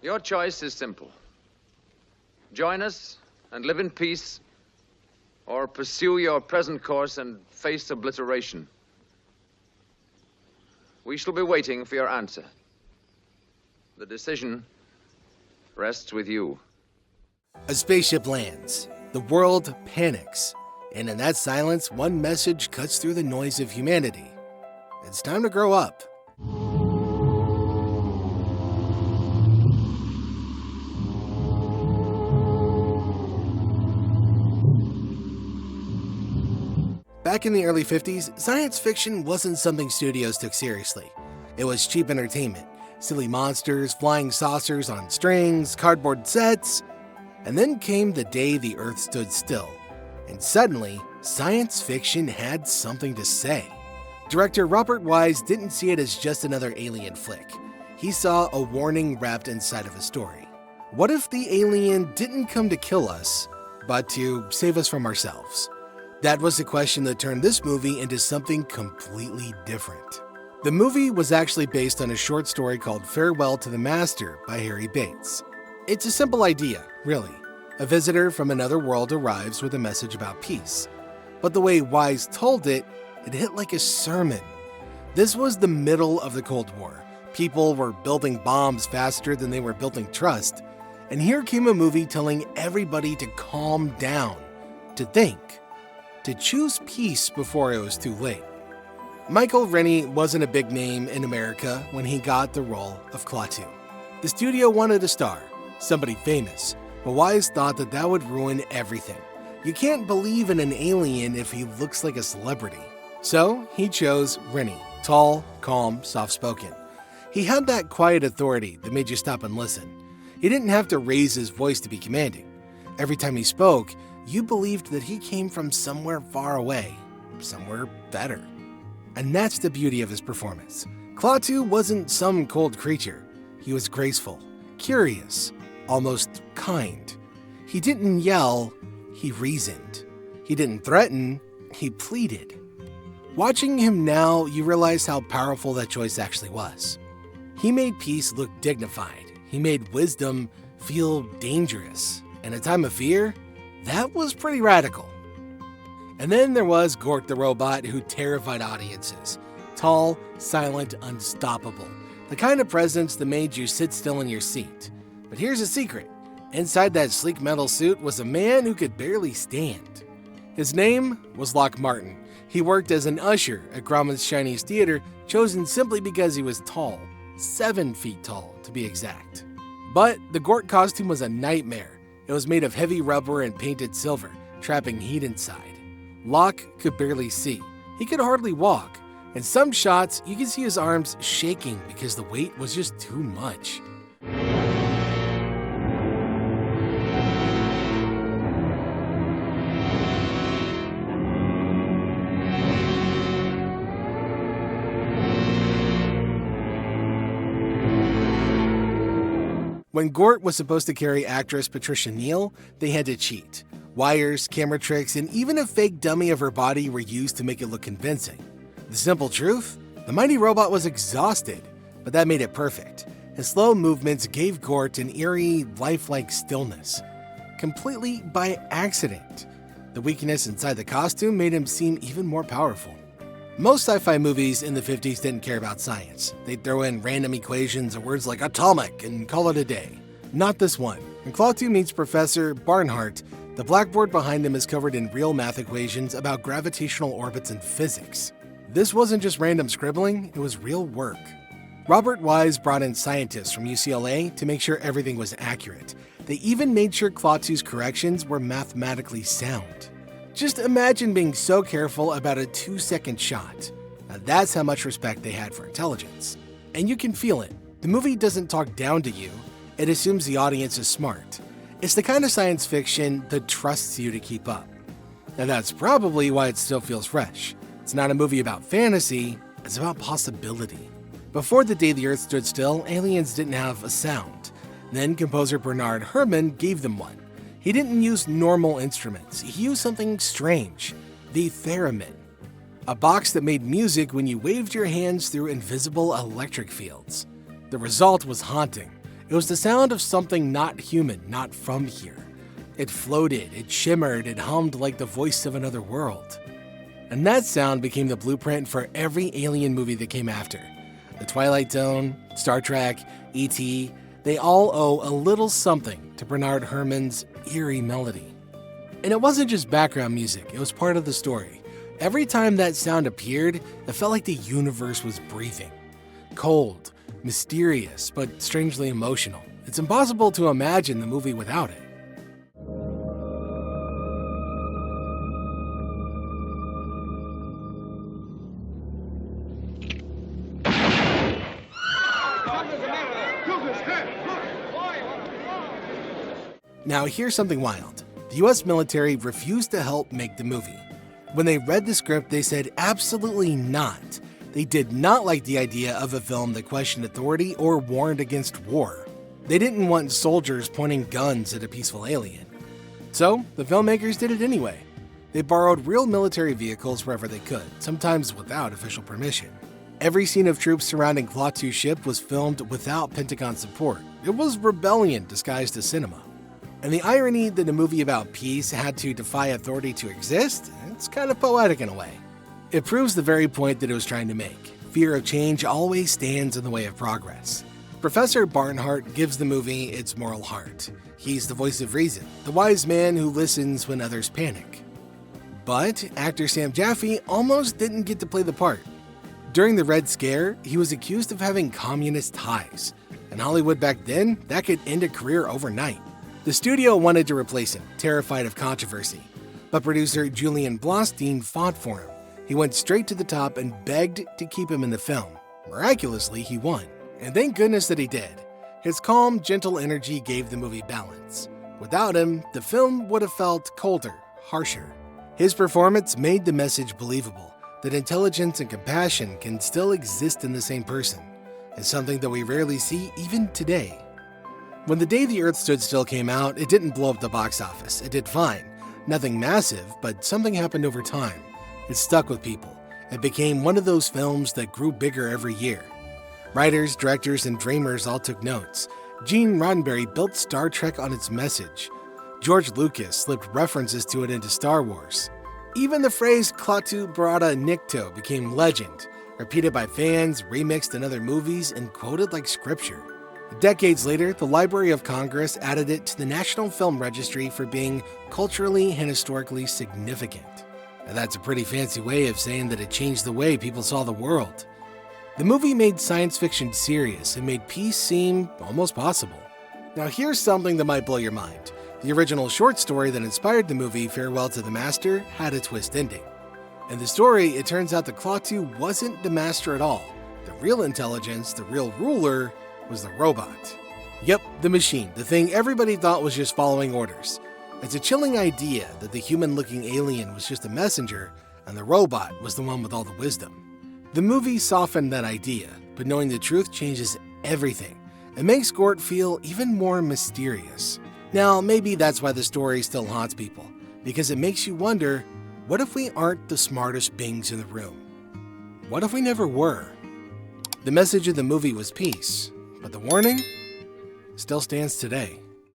Your choice is simple. Join us and live in peace, or pursue your present course and face obliteration. We shall be waiting for your answer. The decision rests with you. A spaceship lands. The world panics. And in that silence, one message cuts through the noise of humanity. It's time to grow up. Back in the early 50s, science fiction wasn't something studios took seriously. It was cheap entertainment. Silly monsters, flying saucers on strings, cardboard sets. And then came the day the Earth stood still. And suddenly, science fiction had something to say. Director Robert Wise didn't see it as just another alien flick. He saw a warning wrapped inside of a story. What if the alien didn't come to kill us, but to save us from ourselves? That was the question that turned this movie into something completely different. The movie was actually based on a short story called Farewell to the Master by Harry Bates. It's a simple idea, really. A visitor from another world arrives with a message about peace. But the way Wise told it, it hit like a sermon. This was the middle of the Cold War. People were building bombs faster than they were building trust. And here came a movie telling everybody to calm down, to think, to choose peace before it was too late. Michael Rennie wasn't a big name in America when he got the role of Klaatu. The studio wanted a star, somebody famous, but Wise thought that would ruin everything. You can't believe in an alien if he looks like a celebrity. So he chose Rennie, tall, calm, soft-spoken. He had that quiet authority that made you stop and listen. He didn't have to raise his voice to be commanding. Every time he spoke, you believed that he came from somewhere far away, somewhere better. And that's the beauty of his performance. Klaatu wasn't some cold creature. He was graceful, curious, almost kind. He didn't yell, he reasoned. He didn't threaten, he pleaded. Watching him now, you realize how powerful that choice actually was. He made peace look dignified. He made wisdom feel dangerous. In a time of fear, that was pretty radical. And then there was Gort the robot, who terrified audiences. Tall, silent, unstoppable. The kind of presence that made you sit still in your seat. But here's a secret. Inside that sleek metal suit was a man who could barely stand. His name was Locke Martin. He worked as an usher at Grauman's Chinese Theater, chosen simply because he was tall. 7 feet tall, to be exact. But the Gort costume was a nightmare. It was made of heavy rubber and painted silver, trapping heat inside. Locke could barely see. He could hardly walk. In some shots, you could see his arms shaking because the weight was just too much. When Gort was supposed to carry actress Patricia Neal, they had to cheat. Wires, camera tricks, and even a fake dummy of her body were used to make it look convincing. The simple truth? The mighty robot was exhausted, but that made it perfect. His slow movements gave Gort an eerie, lifelike stillness. Completely by accident. The weakness inside the costume made him seem even more powerful. Most sci-fi movies in the 50s didn't care about science. They'd throw in random equations or words like atomic and call it a day. Not this one. When Klaatu meets Professor Barnhart, the blackboard behind him is covered in real math equations about gravitational orbits and physics. This wasn't just random scribbling, it was real work. Robert Wise brought in scientists from UCLA to make sure everything was accurate. They even made sure Klaatu's corrections were mathematically sound. Just imagine being so careful about a 2-second shot. Now that's how much respect they had for intelligence. And you can feel it. The movie doesn't talk down to you, it assumes the audience is smart. It's the kind of science fiction that trusts you to keep up. And that's probably why it still feels fresh. It's not a movie about fantasy, it's about possibility. Before the day the Earth stood still, aliens didn't have a sound. Then composer Bernard Herrmann gave them one. He didn't use normal instruments, he used something strange, the theremin. A box that made music when you waved your hands through invisible electric fields. The result was haunting. It was the sound of something not human, not from here. It floated, it shimmered, it hummed like the voice of another world. And that sound became the blueprint for every alien movie that came after. The Twilight Zone, Star Trek, E.T., they all owe a little something to Bernard Herrmann's eerie melody. And it wasn't just background music, it was part of the story. Every time that sound appeared, it felt like the universe was breathing. Cold, mysterious, but strangely emotional. It's impossible to imagine the movie without it. Now here's something wild. The US military refused to help make the movie. When they read the script, they said absolutely not. They did not like the idea of a film that questioned authority or warned against war. They didn't want soldiers pointing guns at a peaceful alien. So the filmmakers did it anyway. They borrowed real military vehicles wherever they could, sometimes without official permission. Every scene of troops surrounding Klaatu's ship was filmed without Pentagon support. It was rebellion disguised as cinema. And the irony that a movie about peace had to defy authority to exist, it's kind of poetic in a way. It proves the very point that it was trying to make. Fear of change always stands in the way of progress. Professor Barnhart gives the movie its moral heart. He's the voice of reason, the wise man who listens when others panic. But actor Sam Jaffe almost didn't get to play the part. During the Red Scare, he was accused of having communist ties. In Hollywood back then, that could end a career overnight. The studio wanted to replace him, terrified of controversy. But producer Julian Blostein fought for him. He went straight to the top and begged to keep him in the film. Miraculously, he won. And thank goodness that he did. His calm, gentle energy gave the movie balance. Without him, the film would have felt colder, harsher. His performance made the message believable, that intelligence and compassion can still exist in the same person. It's something that we rarely see even today. When The Day the Earth Stood Still came out, it didn't blow up the box office. It did fine. Nothing massive, but something happened over time. It stuck with people. It became one of those films that grew bigger every year. Writers, directors, and dreamers all took notes. Gene Roddenberry built Star Trek on its message. George Lucas slipped references to it into Star Wars. Even the phrase Klaatu Barada Nikto became legend, repeated by fans, remixed in other movies, and quoted like scripture. Decades later, the Library of Congress added it to the National Film Registry for being culturally and historically significant. And that's a pretty fancy way of saying that it changed the way people saw the world. The movie made science fiction serious and made peace seem almost possible. Now here's something that might blow your mind. The original short story that inspired the movie, Farewell to the Master, had a twist ending. In the story, it turns out that Klaatu wasn't the master at all. The real intelligence, the real ruler, was the robot. Yep, the machine, the thing everybody thought was just following orders. It's a chilling idea that the human-looking alien was just a messenger and the robot was the one with all the wisdom. The movie softened that idea, but knowing the truth changes everything. It makes Gort feel even more mysterious. Now, maybe that's why the story still haunts people, because it makes you wonder, what if we aren't the smartest beings in the room? What if we never were? The message of the movie was peace, but the warning still stands today.